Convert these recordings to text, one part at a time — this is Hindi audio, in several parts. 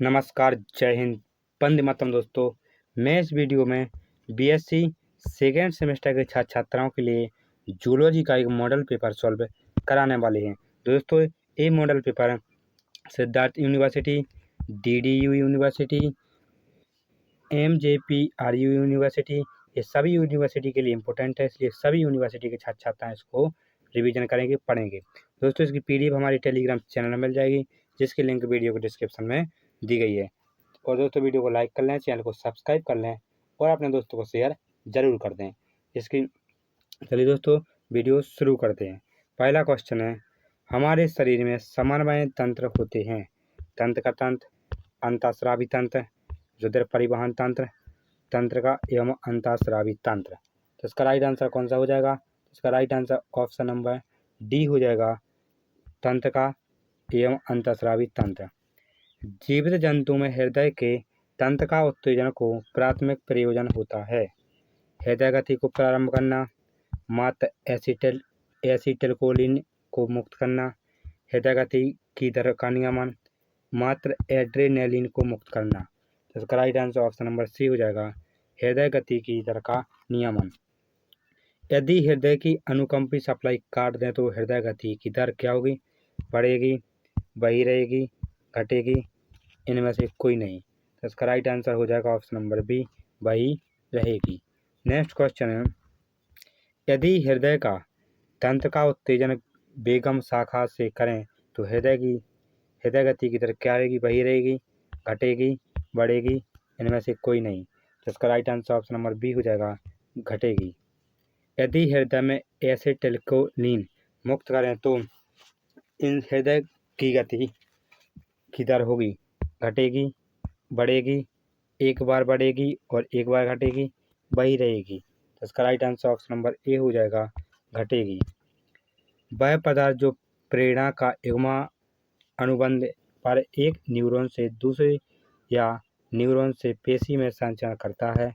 नमस्कार, जय हिंद, वंदे मातरम दोस्तों। मैं इस वीडियो में बीएससी सेकेंड सेमेस्टर के छात्र छात्राओं के लिए जूलॉजी का एक मॉडल पेपर सॉल्व कराने वाले हैं। दोस्तों, ये model paper Siddharth university, DDU university, एमजेपीआरयू university, ये सभी यूनिवर्सिटी के लिए इम्पोर्टेंट है, इसलिए सभी यूनिवर्सिटी के छात्र छात्रा इसको रिवीजन करेंगे, पढ़ेंगे। दोस्तों, इसकी पीडीएफ हमारे टेलीग्राम चैनल में मिल जाएगी, जिसकी लिंक वीडियो के डिस्क्रिप्शन में दी गई है। और दोस्तों, वीडियो को लाइक कर लें, चैनल को सब्सक्राइब कर लें और अपने दोस्तों को शेयर जरूर कर दें। इसकी चलिए दोस्तों, वीडियो शुरू करते हैं। पहला क्वेश्चन है, हमारे शरीर में समन्वय तंत्र होते हैं। तंत्र का तंत्र, अंतःस्रावी तंत्र, रुधिर परिवहन तंत्र, तंत्र का एवं अंतःस्रावी तंत्र। तो इसका राइट आंसर कौन सा हो जाएगा? इसका right answer option number D हो जाएगा, तंत्र का एवं अंतःस्रावी तंत्र। जीवित जंतु में हृदय के तंत्र का उत्तेजन को प्राथमिक प्रयोजन होता है। हृदय गति को प्रारंभ करना, मात्र एसिटिलकोलिन को मुक्त करना, हृदय गति की दर का नियमन, मात्र एड्रेनालिन को मुक्त करना। तो इसका right answer option number C हो जाएगा, हृदय गति की दर का नियमन। यदि हृदय की अनुकंपी सप्लाई काट दें तो हृदय गति की दर क्या होगी? बढ़ेगी, वही रहेगी, घटेगी, इनमें से कोई नहीं। तो इसका राइट आंसर हो जाएगा ऑप्शन नंबर बी, वही रहेगी। नेक्स्ट क्वेश्चन है, यदि हृदय का तंत्र का उत्तेजन बेगम शाखा से करें तो हृदय गति की दर क्या रहेगी? वही रहेगी, घटेगी, बढ़ेगी, इनमें से कोई नहीं। तो इसका right answer option number B हो जाएगा, घटेगी। यदि हृदय में एसिटिलकोलिन मुक्त करें तो इन हृदय की गति की दर होगी, घटेगी, बढ़ेगी, एक बार बढ़ेगी और एक बार घटेगी, वही रहेगी। तो इसका right answer option number A हो जाएगा, घटेगी। वह पदार्थ जो प्रेरणा का युग्मा अनुबंध पर एक न्यूरॉन से दूसरे या न्यूरॉन से पेशी में संचार करता है,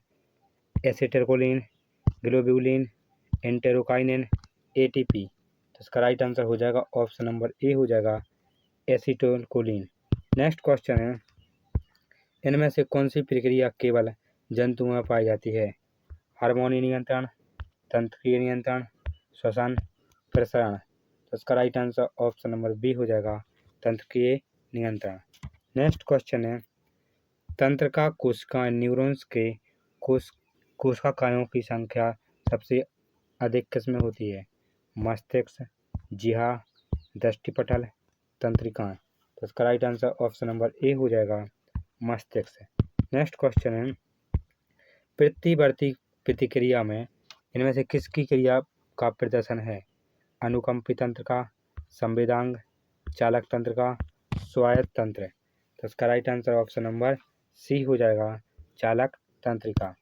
एसिटिलकोलिन, ग्लोब्यूलिन, एंटेरोकाइनिन, एटीपी। तो इसका राइट आंसर हो जाएगा ऑप्शन नंबर ए हो जाएगा, एसिटिलकोलिन। नेक्स्ट क्वेश्चन है, इनमें से कौन सी प्रक्रिया केवल जंतुओं में पाई जाती है? हार्मोनी नियंत्रण, तंत्रिका नियंत्रण, श्वसन, प्रसरण। तो इसका right answer option number B हो जाएगा, तंत्रिका नियंत्रण। नेक्स्ट क्वेश्चन है, तंत्र का कोशिका न्यूरॉन्स के कोशिकाओं की संख्या सबसे अधिक किसमें होती है? मस्तिष्क, जिहा, दृष्टिपटल, तंत्रिकाएं। तो इसका right answer option number A हो जाएगा, मस्तिष्क। नेक्स्ट क्वेश्चन है, प्रतिवर्ती प्रतिक्रिया में इनमें से किसकी क्रिया का प्रदर्शन है? अनुकंपी तंत्र का, संवेदांग, चालक तंत्र का, स्वायत्त तंत्र। तो इसका right answer option number C हो जाएगा, चालक तंत्रिका।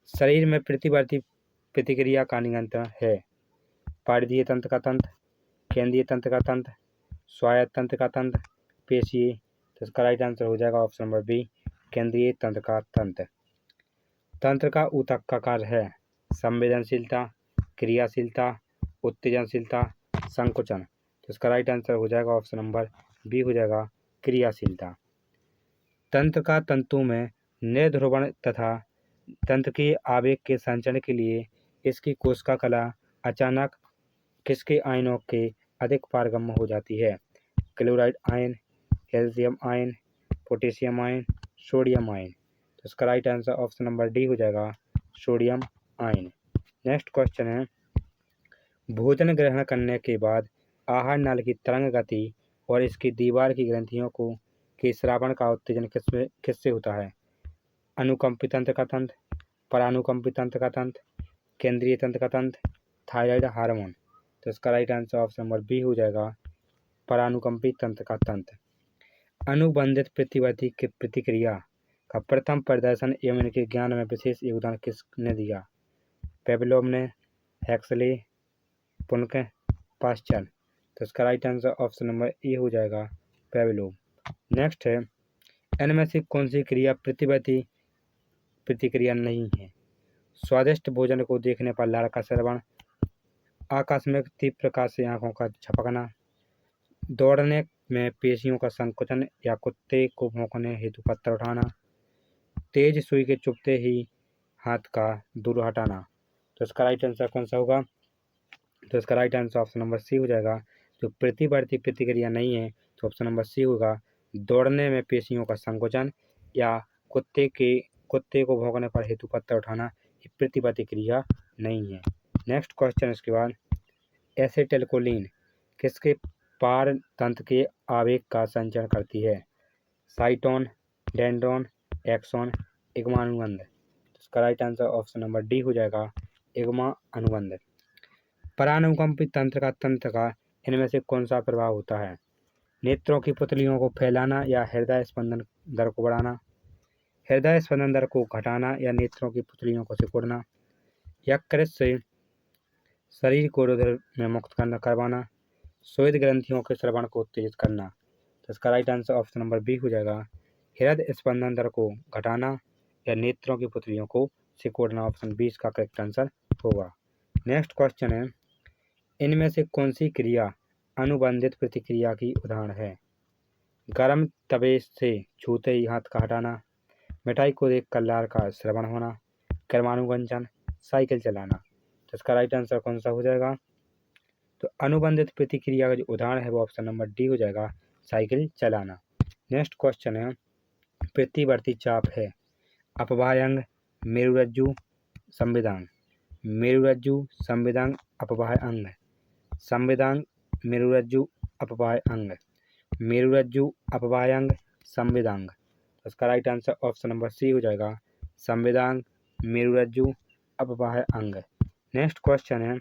शरीर में प्रतिवर्ती प्रतिक्रिया का नियंत्रण है परिधीय तंत्र का तंत्र, केंद्रीय तंत्र का तंत्र, स्वायत्त तंत्र का तंत्र, पेशीय। तो इसका राइट आंसर हो जाएगा ऑप्शन नंबर बी, केंद्रीय तंत्र का तंत्र। तंत्र का ऊतक का कार्य है संवेदनशीलता, क्रियाशीलता, उत्तेजनशीलता, संकुचन। तो इसका राइट आंसर हो जाएगा ऑप्शन नंबर बी हो जाएगा, क्रियाशीलता। तंत्र का तंतु में निर्ध्रुवण तथा तंत्र के आवेग के संचरण के लिए इसकी कोशिका कला अचानक किसके आयनों के अधिक पारगम्य हो जाती है? Chloride ion, calcium ion, potassium ion, sodium ion. तो इसका right answer option number D हो जाएगा, सोडियम आयन। नेक्स्ट क्वेश्चन है, भोजन ग्रहण करने के बाद आहार नाल की तरंग गति और इसकी दीवार की ग्रंथियों के श्रावण का उत्तेजन किससे होता है? अनुकंपी तंत्र का तंत्र, परानुकंपी तंत्र का तंत्र, केंद्रीय तंत्र का तंत्र, थायराइड हार्मोन। तो इसका right answer option number B हो जाएगा, परानुकंपी तंत्र का तंत्र। अनुबंधित प्रतिवर्ती की प्रतिक्रिया का प्रथम प्रदर्शन एवं इनके ज्ञान में विशेष योगदान किसने दिया? पेवलोव ने, हेक्सले, पुनक, पास्चर। तो इसका right answer option number A हो जाएगा, पेवलोव। नेक्स्ट है, इनमें से कौन सी क्रिया प्रतिवर्ती प्रतिक्रिया नहीं है? स्वादिष्ट भोजन को देखने पर लार का श्रवण, आकस्मिक तीव्र प्रकाश से आंखों का झपकना, दौड़ने में पेशियों का संकुचन या कुत्ते को भौंकने हेतु पत्थर उठाना, तेज सुई के चुभते ही हाथ का दूर हटाना। तो इसका राइट आंसर कौन सा होगा? तो इसका right answer option number C हो जाएगा। जो प्रतिवर्ती प्रतिक्रिया नहीं है तो ऑप्शन नंबर सी होगा। दौड़ने में पेशियों का संकोचन या कुत्ते को भौंकने पर हेतु पत्थर उठाना ये प्रतिवर्ती क्रिया नहीं है। नेक्स्ट क्वेश्चन इसके बाद, एसिटिलकोलिन किसके पार तंत्र के आवेग का संचरण करती है? साइटोन, डेंड्रोन, एक्सोन, इग्मा अनुबंध। इसका right answer option number D हो जाएगा, इग्मा अनुबंध। परानुकंपी तंत्र का इनमें से कौन सा प्रभाव होता है? नेत्रों की पुतलियों को फैलाना या हृदय स्पंदन दर को बढ़ाना, हृदय स्पंदन दर को घटाना या नेत्रों की पुतलियों को सिकुड़ना, यकृत से शरीर को रुधिर में मुक्त करवाना, श्वेत ग्रंथियों के श्रवण को उत्तेजित करना। तो इसका right answer option number B हो जाएगा, हृदय स्पंदन दर को घटाना या नेत्रों की पुतलियों को सिकोड़ना। ऑप्शन 20 का करेक्ट आंसर होगा। नेक्स्ट क्वेश्चन है, इनमें से कौन सी क्रिया अनुबंधित प्रतिक्रिया की उदाहरण है? गर्म तवे से छूते ही हाथ का हटाना, मिठाई को देखकर लार का श्रवण होना, कर्मानुगंजन, साइकिल चलाना। तो इसका राइट आंसर कौन सा हो जाएगा? तो अनुबंधित प्रतिक्रिया का जो उदाहरण है वो ऑप्शन नंबर डी हो जाएगा, साइकिल चलाना। नेक्स्ट क्वेश्चन है, प्रतिवर्ती चाप है अपवाह्य अंग, मेरुरज्जु, संवेदांग, मेरुरज्जु, संवेदांग, अपवाह्य अंग, संवेदांग, मेरुरज्जु, अपवाह्य अंग, मेरुरज्जु, अपवाह्य अंग, संवेदांग। इसका right answer option number C हो जाएगा, संवेदांग, मेरुरज्जु, अपवाह्य अंग। नेक्स्ट क्वेश्चन है,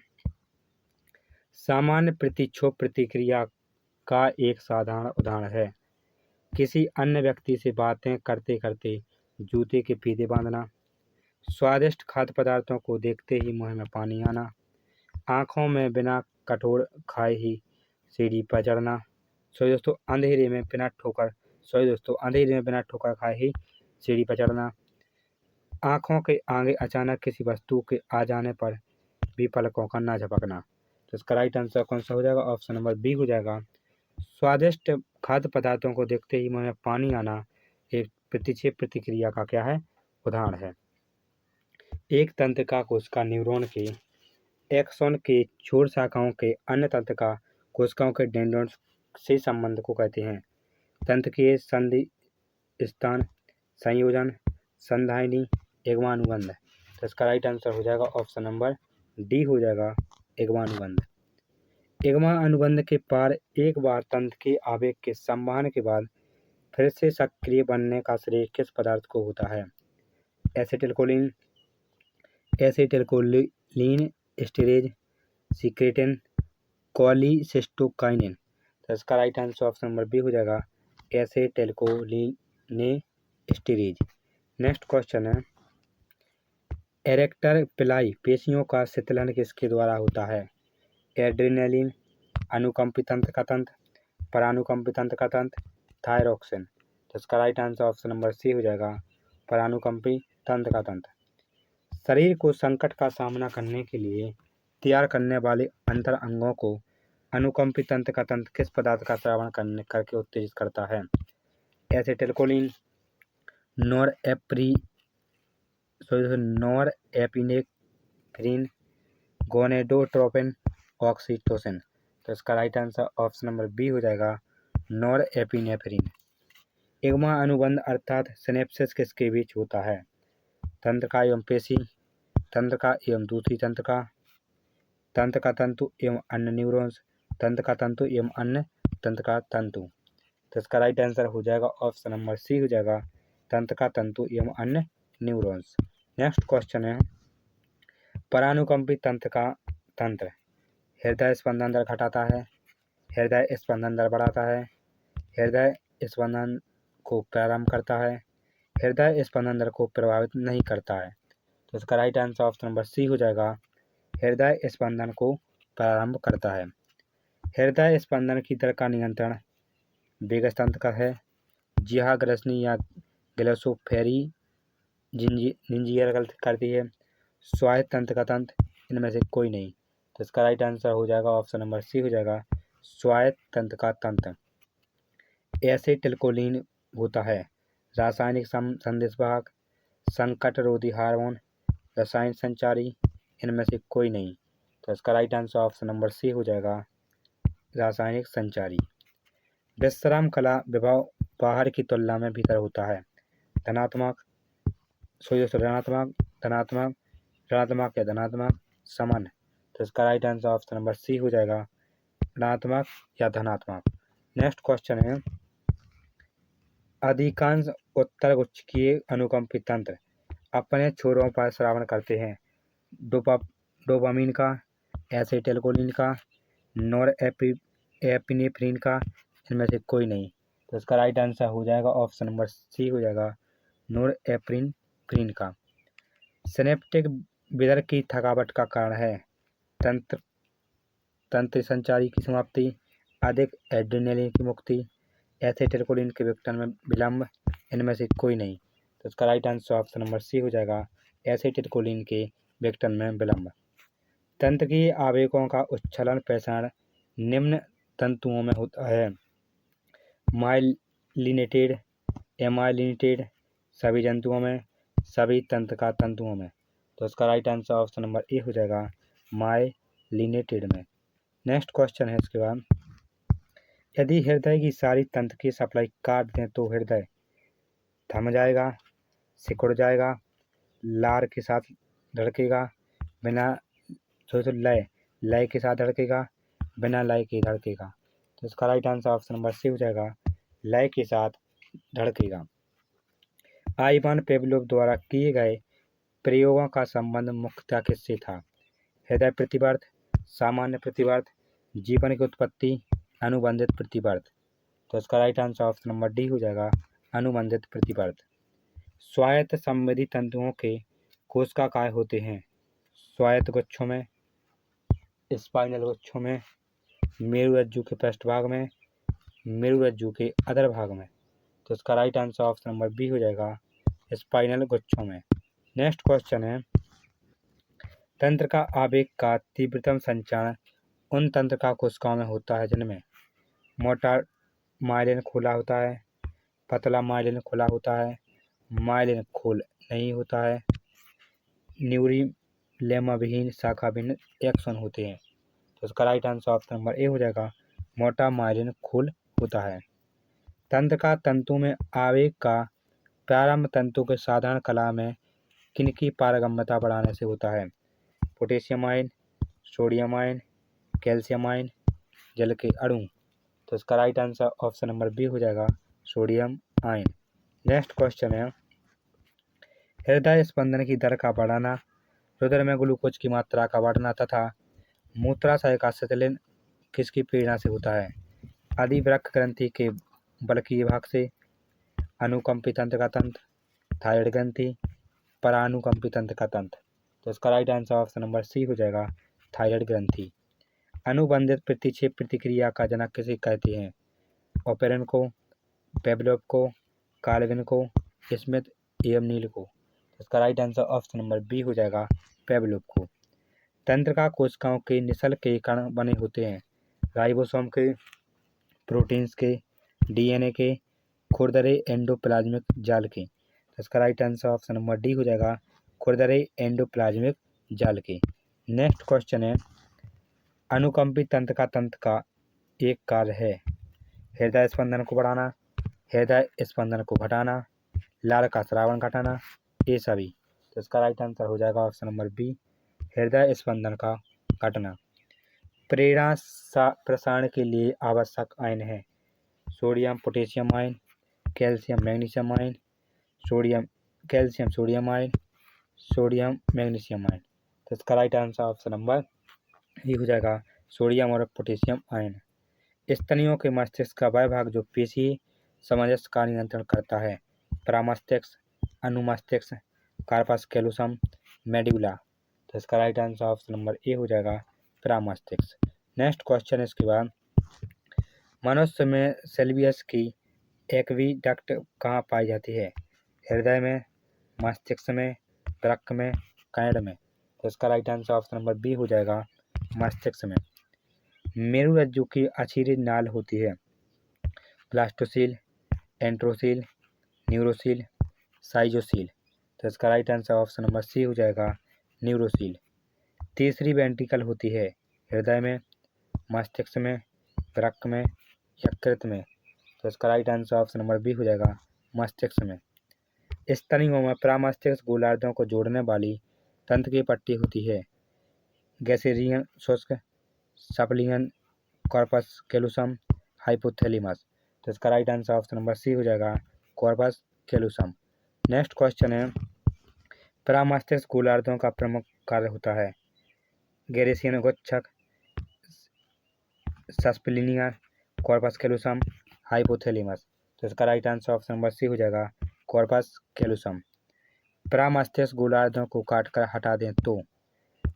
सामान्य प्रतिक्षोभ प्रतिक्रिया का एक साधारण उदाहरण है? किसी अन्य व्यक्ति से बातें करते करते जूते के फीते बांधना, स्वादिष्ट खाद्य पदार्थों को देखते ही मुंह में पानी आना, आँखों में बिना कठोर खाए ही सीढ़ी पर चढ़ना, अंधेरे में बिना ठोकर खाए ही सीढ़ी पर चढ़ना, आँखों के आगे अचानक किसी वस्तु के आ जाने पर भी पलकों का ना झपकना। तो इसका राइट आंसर कौन सा हो जाएगा? ऑप्शन नंबर बी हो जाएगा, स्वादिष्ट खाद्य पदार्थों को देखते ही मुंह में पानी आना एक प्रतिक्षेप प्रतिक्रिया का क्या है? उदाहरण है। एक तंत्रिका कोशिका न्यूरॉन के एक्सोन के छोर शाखाओं के अन्य तंत्रिका कोशिकाओं के डेंड्रॉन से संबंध को कहते हैं? तंत्रिकीय संधि स्थान, संयोजन, संधायनी, इग्मा अनुबंध। तो इसका राइट आंसर हो जाएगा ऑप्शन नंबर डी हो जाएगा, इग्मा अनुबंध। इग्मा अनुबंध के पार एक बार तंत्र के आवेग के संवहन के बाद फिर से सक्रिय बनने का श्रेय किस पदार्थ को होता है? Acetylcholine, acetylcholinesterase, secretin, cholecystokinin. तो इसका right answer option number B हो जाएगा, एसिटिलकोलिन एस्टरेज। नेक्स्ट क्वेश्चन है, एरेक्टर पिलाई पेशियों का शीतलन किसके द्वारा होता है? एड्रेनलिन, अनुकंपी तंत्र का तंत्र, परानुकंपी तंत्र का तंत्र, थायरोक्सिन। तो इसका right answer option number C हो जाएगा, परानुकंपी तंत्र का तंत्र। शरीर को संकट का सामना करने के लिए तैयार करने वाले अंतर अंगों को अनुकंपी तंत्र का तंत्र किस पदार्थ का श्रवण करके उत्तेजित करता है? Acetylcholine, norepinephrine, gonadotropin, oxytocin. तो इसका right answer option number B हो जाएगा, नॉरएपिनेफ्रिन। इग्मा अनुबंध अर्थात सिनेप्सिस किसके बीच होता है? तंत्रिका एवं पेशी, तंत्रिका एवं दूसरी तंत्रिका, तंत्र का तंतु एवं अन्य न्यूरॉन्स, तंत्र का तंतु एवं अन्य तंत्र का तंतु। तो इसका राइट आंसर हो जाएगा ऑप्शन नंबर सी हो जाएगा, तंत्र का तंतु एवं अन्य न्यूरॉन्स। नेक्स्ट क्वेश्चन है, परानुकंपी तंत्र का तंत्र हृदय स्पंदन दर घटाता है, हृदय स्पंदन दर बढ़ाता है, हृदय स्पंदन को प्रारंभ करता है, हृदय स्पंदन दर को प्रभावित नहीं करता है। तो इसका right answer option number C हो जाएगा, हृदय स्पंदन को प्रारंभ करता है। हृदय स्पंदन की दर का नियंत्रण वेगस तंत्र का है, जिहा ग्रसनी या ग्लोसोफेरिंजियल करती है, स्वायत्त तंत्र का तंत्र, इनमें से कोई नहीं। तो इसका राइट आंसर हो जाएगा ऑप्शन नंबर सी हो जाएगा, स्वायत्त तंत्र का तंत्र। एसिटिलकोलिन होता है? रासायनिक संदेशवाहक, संकटरोधी हार्मोन, रसायन संचारी, इनमें से कोई नहीं। तो इसका right answer option number C हो जाएगा, रासायनिक संचारी। विश्राम कला विभव बाहर की तुलना में भीतर होता है। धनात्मक, ऋणात्मक, धनात्मक, ऋणात्मक या धनात्मक, समान। तो इसका right answer option number C हो जाएगा, ऋणात्मक या धनात्मक। नेक्स्ट क्वेश्चन है, अधिकांश उत्तर गुच्छकीय अनुकंपी तंत्र अपने छोरों पर स्रावन करते हैं। डोपामीन का, एसिटिलकोलिन का, नॉरएपिनेफ्रिन का, इनमें से कोई नहीं। तो इसका राइट आंसर हो जाएगा ऑप्शन नंबर सी हो जाएगा, नॉरएपिनेफ्रिन का। सिनेप्टिक विदर की थकावट का कारण है तंत्र संचारी की समाप्ति, अधिक एड्रेनलिन की मुक्ति, एसिटिलकोलिन के विघटन में विलंब, इनमें से कोई नहीं। तो इसका right answer option number C हो जाएगा, एसिटिलकोलिन के विघटन में विलंब। तंत्र की आवेगों का उच्छलन प्रसारण निम्न तंतुओं में होता है। माइलिनेटेड, एमाइलिनेटेड, सभी जंतुओं में, सभी तंत्र का तंतुओं में। तो इसका right answer option number A हो जाएगा, माइलिनेटेड में। नेक्स्ट क्वेश्चन है इसके बाद, यदि हृदय की सारी तंत्र की सप्लाई काट दें तो हृदय थम जाएगा, सिकुड़ जाएगा, लार के साथ धड़केगा, बिना लय के साथ धड़केगा, बिना लय के धड़केगा। तो इसका right answer option number C हो जाएगा, लय के साथ धड़केगा। आइवान पेवलोव द्वारा किए गए प्रयोगों का संबंध मुख्यतः किससे था? हृदय प्रतिवर्त, सामान्य प्रतिवर्त, जीवन की उत्पत्ति, अनुबंधित प्रतिवर्त। तो इसका right answer option number D हो जाएगा, अनुबंधित प्रतिवर्त। स्वायत्त संवेदी तंतुओं के कोशिका काय होते हैं? स्वायत्त गुच्छों में, स्पाइनल गुच्छों में, मेरुरज्जु के पृष्ठभाग में, मेरुरज्जु के अधर भाग में। तो इसका right answer option number B हो जाएगा, स्पाइनल गुच्छों में। नेक्स्ट क्वेश्चन है, तंत्र का आवेग का तीव्रतम संचारण उन तंत्र का कोशिकाओं में होता है जिनमें मोटा माइलिन खुला होता है, पतला माइलिन खुला होता है, माइलिन खोल नहीं होता है, न्यूरीलेमा विहीन शाखा विहीन एक्सन होते हैं। तो इसका right answer option number A हो जाएगा, मोटा माइलिन खोल होता है। तंत्र का तंतु में आवेग का प्रारंभ तंतु के साधारण कला में किनकी पारगम्यता बढ़ाने से होता है? Potassium ion, sodium ion, calcium ion, जल के अणु। तो इसका right answer option number B हो जाएगा, सोडियम आयन। नेक्स्ट क्वेश्चन है, हृदय स्पंदन की दर का बढ़ाना, रुधिर में ग्लूकोज की मात्रा का बढ़ना तथा मूत्राशय का शिथिलन किसकी प्रेरणा से होता है? अधिवृक्क ग्रंथि के बल्कीय भाग से, अनुकंपी तंत्र का तंत्र, थायराइड ग्रंथि, परानुकंपी तंत्र का तंत्र। तो इसका right answer option number C हो जाएगा, थायराइड ग्रंथि। अनुबंधित प्रतिक्षेप प्रतिक्रिया का जनक किसे कहते हैं? ओपेरन को, पेवलोव को, कार्लविन को, स्मिथ एवं नील को। इसका right answer option number B हो जाएगा, पेवलोव को। तंत्र का कोशिकाओं के निशल के कण बने होते हैं, राइबोसोम के, प्रोटीन्स के, डीएनए के, खुरदरे एंडोप्लाज्मिक जाल के। इसका right answer option number D हो जाएगा, खुरदरे एंडोप्लाज्मिक जाल के। नेक्स्ट क्वेश्चन है, अनुकंपी तंत्र का एक कार्य है हृदय स्पंदन को बढ़ाना, हृदय स्पंदन को घटाना, लार का स्रावन घटाना, ये सभी। तो इसका राइट आंसर हो जाएगा ऑप्शन नंबर बी, हृदय स्पंदन का घटना। प्रेरणा प्रसारण के लिए आवश्यक आयन है sodium potassium ion, calcium magnesium ion, calcium sodium ion, sodium magnesium ion. तो इसका राइट आंसर ऑप्शन नंबर ये हो जाएगा, सोडियम और पोटेशियम आयन। स्तनियों के मस्तिष्क का वह भाग जो पेशी सामंजस्य का नियंत्रण करता है, परामस्तिष्क, अनुमस्तिष्क, कार्पस कैलोसम, मेडुला। तो इसका right answer option number A हो जाएगा, परामस्तिष्क। नेक्स्ट क्वेश्चन इसके बाद, मनुष्य में सेल्वियस की एक्विडक्ट कहाँ पाई जाती है? हृदय में, मस्तिष्क में, वृक्क में, कैड में। तो इसका right answer option number B हो जाएगा, मस्तिष्क में। मेरुरज्जु की अछिरी नाल होती है, ब्लास्टोसील, एंट्रोसील, न्यूरोसील, साइजोसील। तो इसका right answer option number C हो जाएगा न्यूरोसील। तीसरी वेंट्रिकल होती है हृदय में, मस्तिष्क में, वृक्क में, यकृत में। तो इसका right answer option number B हो जाएगा मस्तिष्क में। स्तनियों में प्रामस्तिष्क गोलार्धों को जोड़ने वाली तंत्र की पट्टी होती है गैसेरियन शुष्क, सप्लियन, कॉर्पस कैलोसम, हाइपोथैलेमस। तो इसका right answer option number C हो जाएगा कॉर्पस कैलोसम। नेक्स्ट क्वेश्चन है, प्रामस्तिष्क गोलार्धों का प्रमुख कार्य होता है गैसेरियन गुच्छक, सस्प्लिनिया, कॉर्पस कैलोसम, हाइपोथैलेमस। तो इसका right answer option number C हो जाएगा कॉर्पस कैलोसम। प्रामस्तिष्क गोलार्धों को काटकर हटा दें तो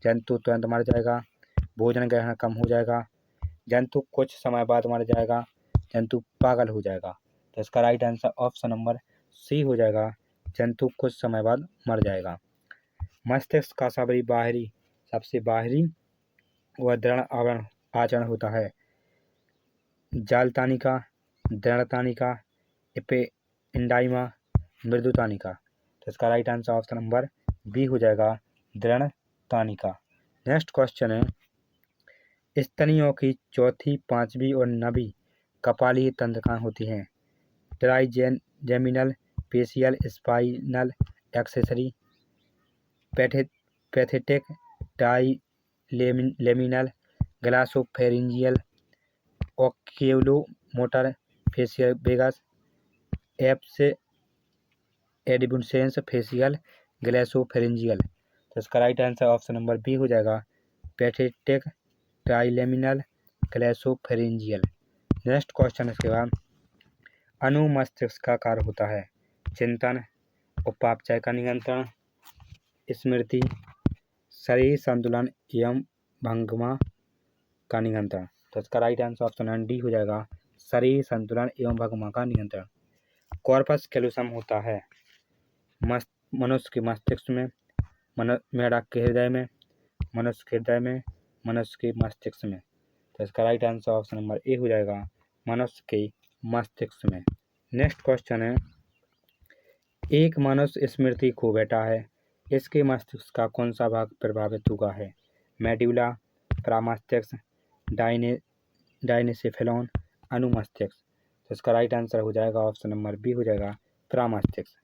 जंतु तुरंत मर जाएगा, भोजन ग्रहण कम हो जाएगा, जंतु कुछ समय बाद मर जाएगा, जंतु पागल हो जाएगा। तो इसका right answer option number C हो जाएगा जंतु कुछ समय बाद मर जाएगा। मस्तिष्क का सबसे बाहरी व दृढ़ आवरण आचरण होता है जालतानिका, दृढ़तानिका, एपेंडाइमा, मृदुतानिका। तो इसका right answer option number B हो जाएगा दृढ़तानिका। नेक्स्ट क्वेश्चन है, स्तनियों की चौथी, पांचवी और नवीं कपालीय तंत्रिकाएं होती हैं trigeminal, facial, spinal, accessory, pathetic, trigeminal, glossopharyngeal, oculomotor, facial vagus, abducens, facial, glossopharyngeal. तो इसका right answer option number B हो जाएगा pathetic, trigeminal, glossopharyngeal. Next question इसके बाद, अनुमस्तिष्क का कार्य होता है चिंतन, उपापचय का नियंत्रण, स्मृति, शरीर संतुलन एवं भंगमा का नियंत्रण। तो इसका राइट आंसर ऑप्शन डी हो जाएगा शरीर संतुलन एवं भंगमा का नियंत्रण। कॉर्पस कैलोसम होता है मनुष्य के मस्तिष्क में, मेढक के हृदय में, मनुष्य के हृदय में, मनुष्य के मस्तिष्क में। तो इसका right answer option number A हो जाएगा मनुष्य के मस्तिष्क में। नेक्स्ट क्वेश्चन है, एक मनुष्य स्मृति खो बैठा है, इसके मस्तिष्क का कौन सा भाग प्रभावित हुआ है मेड्यूला, प्रामस्तिष्क, डायनेसेफेलॉन, अनुमस्तिष्क। तो इसका राइट आंसर हो जाएगा ऑप्शन नंबर बी हो जाएगा प्रामस्तिष्क।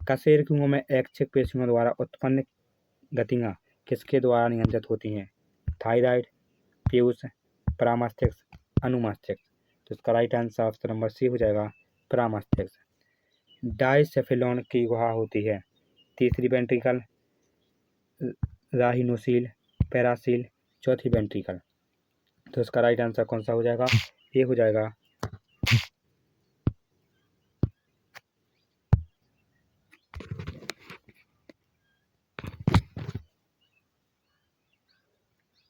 कशेरुकियों में ऐच्छिक पेशियों द्वारा उत्पन्न गतियाँ किसके द्वारा नियंत्रित होती हैं थायराइड, पीयूष, प्रामस्तिष्क, अनुमस्तिष्क। तो इसका right answer option number C हो जाएगा प्रामस्तिष्क। डायसेफेलॉन की गुहा होती है तीसरी वेंट्रिकल, राहिनोसील, पैरासील, चौथी वेंट्रिकल। तो इसका राइट आंसर कौन सा हो जाएगा, ये हो जाएगा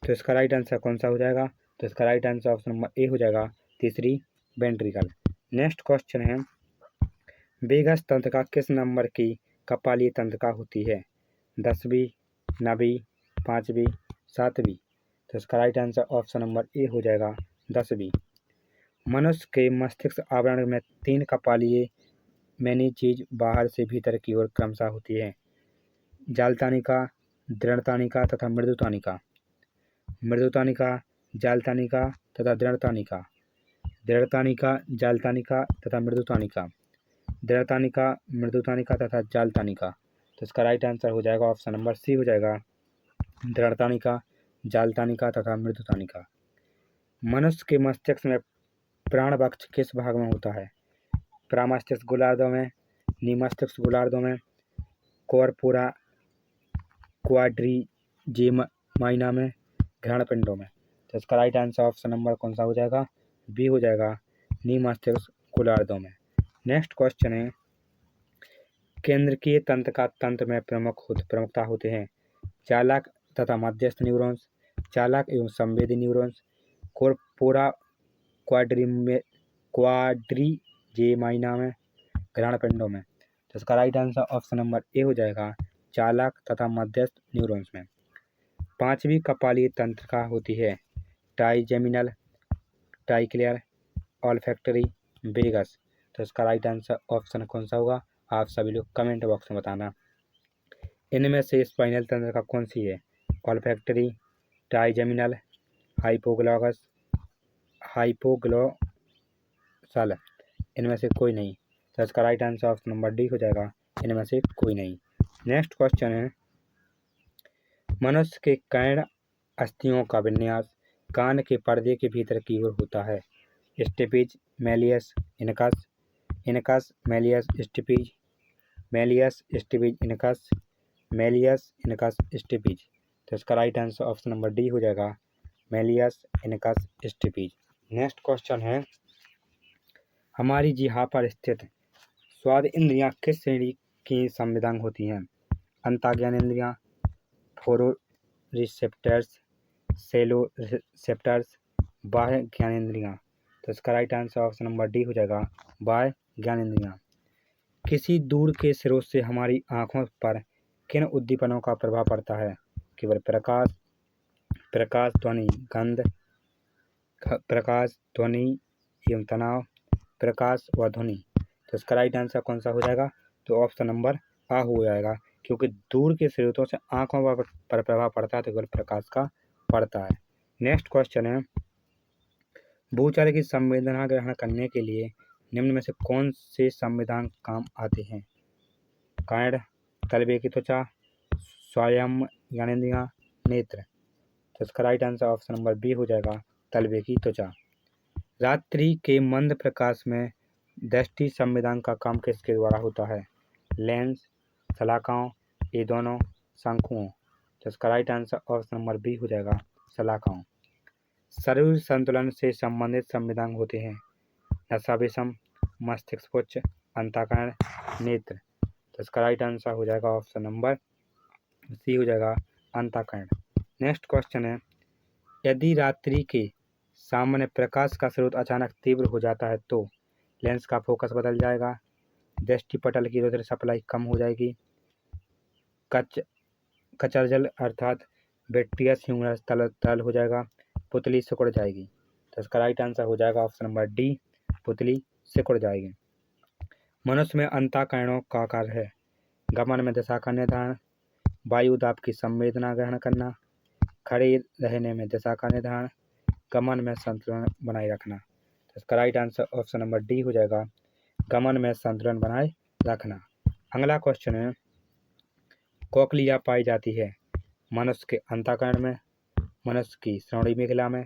तो इसका राइट आंसर कौन सा हो जाएगा, तो इसका right answer option number A हो जाएगा तीसरी वेंट्रिकल। नेक्स्ट क्वेश्चन है, वेगस तंत्रिका किस नंबर की कपालीय तंत्रिका होती है 10वीं, 9वीं, 5वीं, 7वीं। तो इसका right answer option number A हो जाएगा 10वीं। मनुष्य के मस्तिष्क आवरण में 3 कपालीय मेनिचीज बाहर से भीतर की ओर क्रमशः होती है जालतानिका, दृढ़तानिका तथा मृदुतानिका। मृदुतानिका, जालतानिका तथा दृढ़तानिका, दृढ़तानिका, जालतानिका तथा मृदुतानिका, दृढ़तानिका, मृदुतानिका तथा जालतानिका। तो इसका राइट आंसर हो जाएगा ऑप्शन नंबर सी हो जाएगा दृढ़तानिका, जालतानिका तथा मृदुतानिका। मनुष्य के मस्तिष्क में प्राणवक्ष किस भाग में होता है प्रामस्तिष्क गोलार्धों में, निमस्तिष्क गोलार्धों में, कॉर्पोरा क्वाड्रिजेमाइना में, घ्राण पिंडों में। तो इसका राइट आंसर ऑप्शन नंबर कौन सा हो जाएगा, बी हो जाएगा निमस्तिष्क गोलार्धों में। नेक्स्ट क्वेश्चन है, केंद्रकीय तंत्र में प्रमुखता होते हैं चालक तथा मध्यस्थ न्यूरॉन्स, चालक एवं संवेदी न्यूरॉन्स, कॉर्पोरा क्वाड्रिजेमाइना में, घ्राण पिंडों में। तो इसका right answer option number A हो जाएगा चालक तथा मध्यस्थ न्यूरॉन्स में। 5वीं कपालीय तंत्रिका होती है ट्राइजेमिनल, ट्राइक्लियर, ऑल्फैक्टरी, वेगस। तो इसका राइट आंसर ऑप्शन कौन सा होगा, आप सभी लोग कमेंट बॉक्स में बताना। इनमें से स्पाइनल तंत्र कौन सी है, ऑल्फैक्टरी, ट्राइजेमिनल, हाइपोग्लॉगस, हाइपोग्लोसल, इनमें से कोई नहीं। तो इसका right answer option number D हो जाएगा, इनमें से कोई नहीं। नेक्स्ट क्वेश्चन है, मनुष्य के कर्ण अस्थियों का विन्यास कान के पर्दे के भीतर की ओर होता है, stapes, Méliès, incus, incus, Méliès, stapes, Méliès, stapes, incus, Méliès, incus, stapes. तो इसका right answer option number D हो जाएगा, Méliès, incus, stapes. Next question है, हमारी जिह्वा पर स्थित स्वाद इंद्रियां किस श्रेणी की संवेदन होती हैं, अंतःज्ञान इंद्रियां, फोरो रिसेप्टर्स, सेलो रिसेप्टर्स, बाह्य ज्ञानेंद्रियां। तो इसका right answer option number D हो जाएगा, बाह्य ज्ञानेंद्रियां। किसी दूर के स्रोत से हमारी आँखों पर किन उद्दीपनों का प्रभाव पड़ता है, केवल प्रकाश, प्रकाश, ध्वनि, गंध, प्रकाश, ध्वनि एवं तनाव, प्रकाश व ध्वनि। तो इसका राइट आंसर कौन सा हो जाएगा, तो ऑप्शन नंबर आ हो जाएगा, क्योंकि दूर के स्रोतों से आँखों पर प्रभाव पड़ता है तो केवल प्रकाश का पड़ता है। नेक्स्ट क्वेश्चन है, भूचाल की संवेदना ग्रहण करने के लिए निम्न में से कौन से संवेदन काम आते हैं, कर्ण, तलवे की त्वचा, स्वयं ज्ञानेंद्रियां, नेत्र। तो इसका right answer option number B हो जाएगा, तलवे की त्वचा। रात्रि के मंद प्रकाश में दृष्टि संवेदन का काम किसके द्वारा होता है, लेंस, शलाकाओं, ये दोनों, शंकुओं। तो इसका right answer option number B हो जाएगा, शलाकाओं। शरीर संतुलन से संबंधित संवेदन होते हैं, नसाभिसम, मस्तिष्क पुच्छ, अंतःकरण, नेत्र। तो इसका राइट आंसर हो जाएगा ऑप्शन नंबर सी हो जाएगा, अंतःकरण। नेक्स्ट क्वेश्चन है, यदि रात्रि के सामान्य प्रकाश का स्रोत अचानक तीव्र हो जाता है तो लेंस का फोकस बदल जाएगा, दृष्टिपटल की रोशनी सप्लाई कम हो जाएगी, कचरजल अर्थात बैक्टीरियस ह्यूमरस तरल हो जाएगा, पुतली सिकुड़ जाएगी। तो इसका राइट आंसर हो जाएगा ऑप्शन नंबर डी, पुतली सिकुड़ जाएगी। मनुष्य में अंतःकरणों का कार्य है, गमन में दिशा का निर्धारण, वायु दाब की संवेदना ग्रहण करना, खड़े रहने में दिशा का निर्धारण, गमन में संतुलन बनाए रखना। तो इसका right answer option number D हो जाएगा, गमन में संतुलन बनाए रखना। अगला क्वेश्चन है, कोक्लिया पाई जाती है मनुष्य के अंतःकरण में, मनुष्य की श्रोणि मेखला में,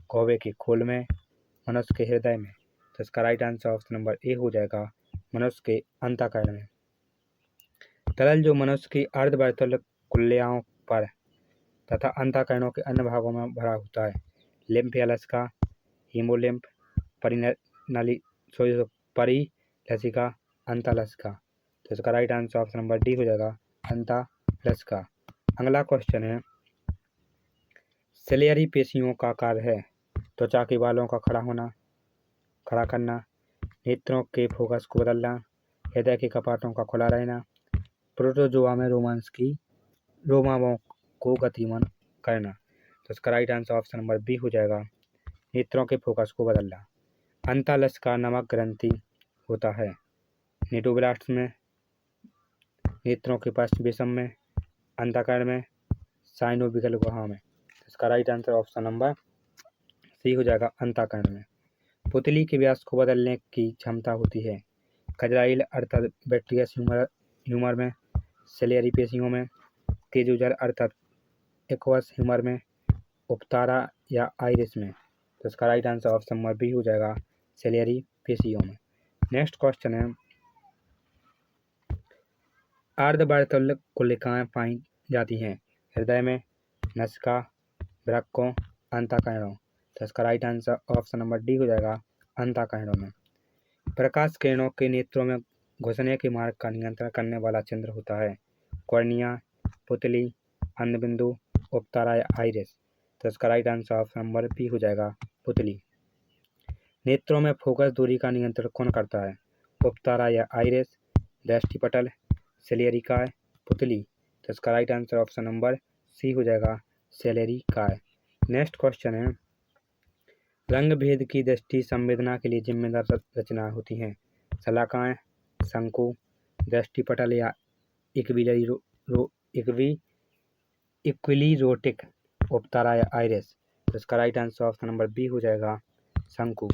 कौवे के खोल में, मनुष्य के हृदय में। तो इसका right answer option number A हो जाएगा, मनुष्य के अंतःकरण में। तरल जो मनुष्य की अर्धवर्तुल कुल्लियाओं पर तथा अंतःकरणों के अन्य भागों में भरा होता है, लिम्फ या लसिका, हीमोलिम्फ, परिलसिका, अंतःलसिका। तो इसका right answer option number D हो जाएगा, अंतःलसिका। अगला क्वेश्चन है, सिलियरी पेशियों का कार्य है त्वचा के बालों का खड़ा करना, नेत्रों के फोकस को बदलना, हृदय के कपाटों का खुला रहना, प्रोटोजोआ में रोमाओं को गतिमान करना। तो इसका right answer option number B हो जाएगा, नेत्रों के फोकस को बदलना। अंतःलसिका नामक ग्रंथि होता है निडोब्लास्ट में, नेत्रों के पश्च विषम में, अंतःकरण में, साइनोविगल गुहा में। तो इसका right answer option number C हो जाएगा, अंतःकरण में। पुतली के व्यास को बदलने की क्षमता होती है कजराइल अर्थात बैक्टीरियस ह्यूमर में, सिलियरी पेशियों में, तेजोजल अर्थात एक्वस ह्यूमर में, उपतारा या आइरिस में। तो इसका right answer option number B हो जाएगा, सिलियरी पेशियों में। नेक्स्ट क्वेश्चन है, अर्धवर्तुल कुल्लिकाएं पाई जाती हैं हृदय में, नसिका, वृक्कों, अंतःकरणों। तो इसका right answer option number D हो जाएगा, अंतःकरणों में। प्रकाश किरणों के नेत्रों में घुसने के मार्ग का नियंत्रण करने वाला चंद्र होता है कॉर्निया, पुतली, अंधबिंदु, उपतारा या आइरिस। तो इसका right answer option number B हो जाएगा, पुतली। नेत्रों में फोकस दूरी का नियंत्रण कौन करता है, उपतारा या आइरिस, दृष्टिपटल, सिलियरी काय, पुतली। तो इसका right answer option number C हो जाएगा, सिलियरी काय। नेक्स्ट क्वेश्चन है, रंग भेद की दृष्टि संवेदना के लिए जिम्मेदार रचना होती हैं। शलाकाएँ, शंकु, दृष्टिपटल या इक्विलीरोटिक उपतारा या आइरिस। तो इसका right answer option number B हो जाएगा शंकु।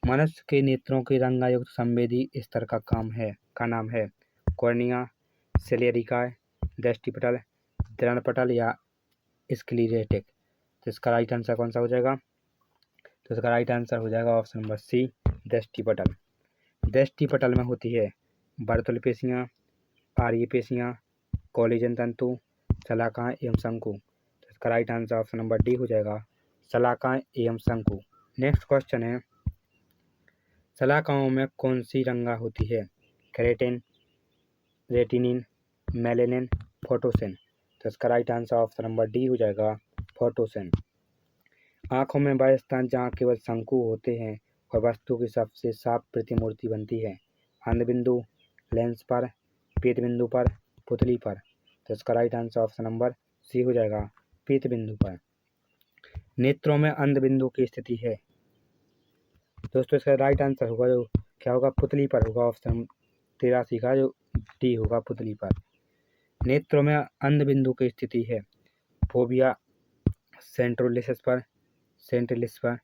मनुष्य के नेत्रों के रंगायुक्त संवेदी स्तर का नाम है कॉर्निया, सेलेरिकाय, दृष्टिपटल, दृढ़पटल या स्क्लीरेटिक। तो इसका राइट आंसर कौन सा हो जाएगा? तो इसका राइट आंसर हो जाएगा ऑप्शन नंबर सी दृष्टिपटल। दृष्टिपटल में होती है वर्तुल पेशियाँ, आर्य पेशियाँ, कोलेजन तंतु, शलाकाएँ एवं शंकु। तो इसका right answer option number D हो जाएगा शलाकाएँ एवं शंकु। नेक्स्ट क्वेश्चन है शलाकाओं में कौन सी रंगा होती है? Keratin, retinin, melanin, photopsin. तो इसका right answer option number D हो जाएगा फोटोसिन। आँखों में वह स्थान जहाँ केवल शंकु होते हैं और वस्तु की सबसे साफ प्रतिमूर्ति बनती है। अंधबिंदु, लेंस पर, पीत बिंदु पर, पुतली पर। तो इसका right answer option number C हो जाएगा पीत बिंदु पर। नेत्रों में अंधबिंदु की स्थिति है दोस्तों, इसका राइट आंसर होगा जो क्या होगा पुतली पर होगा। ऑप्शन 83 का जो डी होगा पुतली पर। नेत्रों में अंधबिंदु की स्थिति है फोबिया सेंट्रोलिसिस पर,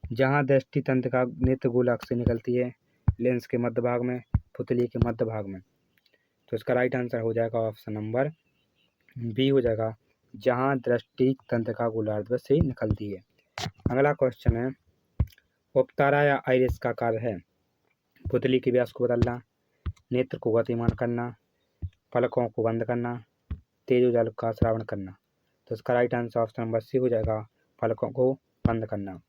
जहाँ दृष्टि तंत्र का नेत्र गोलक से निकलती है, लेंस के मध्य भाग में, पुतली के मध्य भाग में। तो इसका राइट आंसर हो जाएगा ऑप्शन नंबर बी हो जाएगा जहाँ दृष्टि तंत्र का गोलार्ध से निकलती है। अगला क्वेश्चन है उपतारा या आइरिस का कार्य है पुतली के व्यास को बदलना, नेत्र को गतिमान करना, पलकों को बंद करना, तेजोजाल का श्रावण करना। तो इसका right answer option number C हो जाएगा पलकों को बंद करना।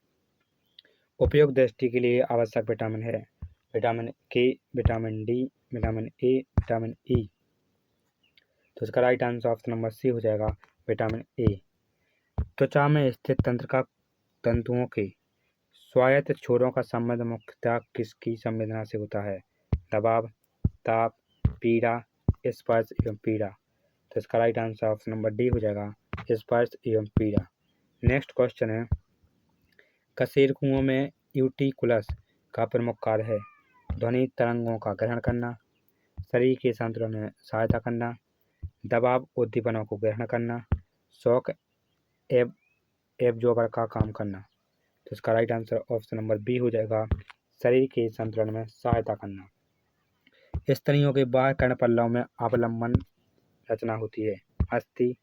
उपयुक्त दृष्टि के लिए आवश्यक विटामिन है vitamin K, vitamin D, vitamin A, vitamin E. तो इसका right answer option number C हो जाएगा विटामिन ए। त्वचा में स्थित तंतुओं के स्वायत्त छोरों का संबंध मुख्यतः किसकी संवेदना से होता है? दबाव, ताप, पीड़ा, स्पर्श एवं पीड़ा। तो इसका right answer option number D हो जाएगा स्पर्श एवं पीड़ा। नेक्स्ट क्वेश्चन है कशेरुकियों में यूटिकुलस का प्रमुख कार्य है ध्वनि तरंगों का ग्रहण करना, शरीर के संतुलन में सहायता करना, दबाव उद्दीपनों को ग्रहण करना, शॉक एब्जॉर्बर का काम करना। तो इसका right answer option number B हो जाएगा शरीर के संतुलन में सहायता करना। स्त्रियों के बाह्य कर्णपल्लव में अवलंबन रचना होती है अस्थि,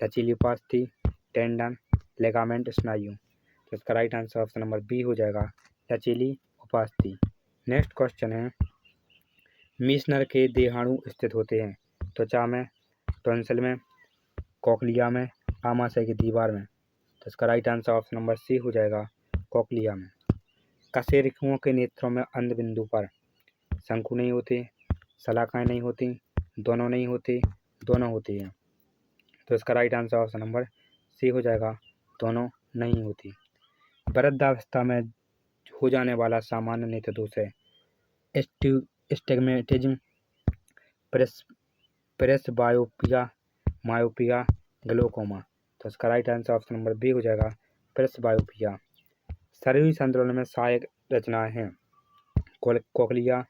लचीली उपास्थि, टेंडन, लिगामेंट, स्नायु। तो इसका right answer option number B हो जाएगा लचीली उपास्थि। नेक्स्ट क्वेश्चन है मीसनर के देहाणु स्थित होते हैं त्वचा में, टॉन्सिल में, कोक्लिया में, आमाशय की दीवार में। तो इसका right answer option number C हो जाएगा कोक्लिया में। कशेरुकियों के नेत्रों में अंधबिंदु पर शंकु नहीं होते, शलाकाएँ नहीं होती, दोनों नहीं होते, दोनों होती हैं। तो इसका right answer option number C हो जाएगा दोनों नहीं होती। वृद्धावस्था में हो जाने वाला सामान्य नेत्र दोष है स्टिग्मेटिज्म, प्रेसबायोपिया, मायोपिया, ग्लोकोमा। तो इसका right answer option number B हो जाएगा प्रेसबायोपिया। शरीर संतुलन में सहायक रचनाएं हैं कोक्लिया,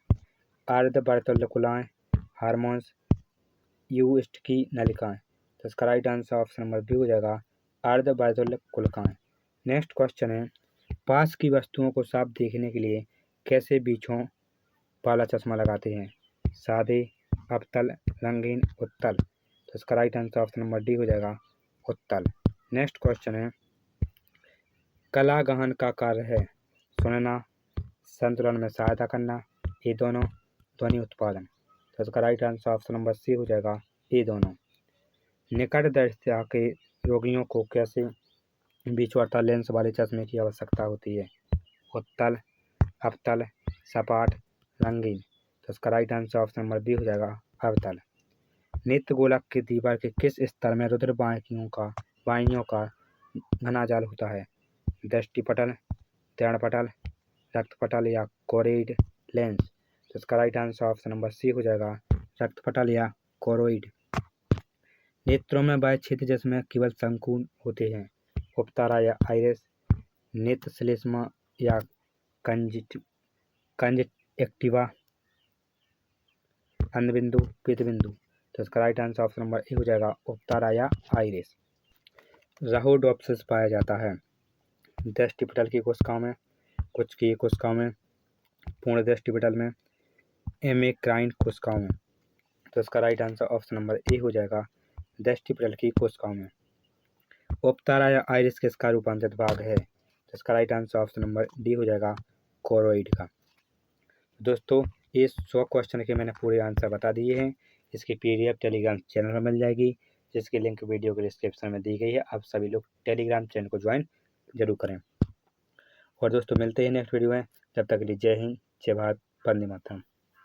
अर्धवर्तुलिकुलाएँ, हार्मोन्स, यूस्टकी नलिकाएँ। तो इसका right answer option number B हो जाएगा अर्धवर्तुलिकुलाएँ। नेक्स्ट क्वेश्चन है पास की वस्तुओं को साफ देखने के लिए कैसे बीछों वाला चश्मा लगाते हैं सादे, अवतल, रंगीन, उत्तल। तो इसका right answer option number D हो जाएगा उत्तल। नेक्स्ट क्वेश्चन है कला गहन का कार्य है सुनना, संतुलन में सहायता करना, ये दोनों, ध्वनि उत्पादन। तो इसका right answer option number C हो जाएगा ये दोनों। निकट दृष्टि के रोगियों को कैसे बीचवर्ता लेंस वाले चश्मे की आवश्यकता होती है उत्तल, अवतल, सपाट, रंगीन। तो इसका right answer option number B हो जाएगा अवतल। नेत्र गोलक की दीवार के किस स्तर में रुधिर वाहिनियों का घना जाल होता है दृष्टिपटल, दृढ़पटल, रक्तपटल या कोरोइड लेंस। तो इसका right answer option number C हो जाएगा रक्तपटल या कोरोइड। नेत्रों में वह क्षेत्र जिसमें केवल शंकु होते हैं उपतारा या आइरिस, नेत्र श्लेष्मा या कंजक्टिवा, अंधबिंदु, पीतबिंदु। तो इसका right answer option number A हो जाएगा उपतारा या आइरिस। रहोडोप्सिस पाया जाता है दृष्टिपटल की कोशिकाओं में, कुछ की कोशिकाओं में, पूर्ण दृष्टिपटल में, एमेक्राइन कोशिकाओं में। तो इसका right answer option number A हो जाएगा दृष्टिपटल की कोशिकाओं में। उपतारा या आइरिस किसका रूपांतरित भाग है? तो इसका right answer option number D हो जाएगा कोरोइड का। दोस्तों ये 100 क्वेश्चन के मैंने पूरे आंसर बता दिए हैं। इसकी PDF टेलीग्राम चैनल में मिल जाएगी, जिसकी लिंक वीडियो के डिस्क्रिप्शन में दी गई है। आप सभी लोग टेलीग्राम चैनल को ज्वाइन जरूर करें। और दोस्तों मिलते हैं नेक्स्ट वीडियो में, तब तक के लिए जय हिंद, जय भारत, वंदे मातरम।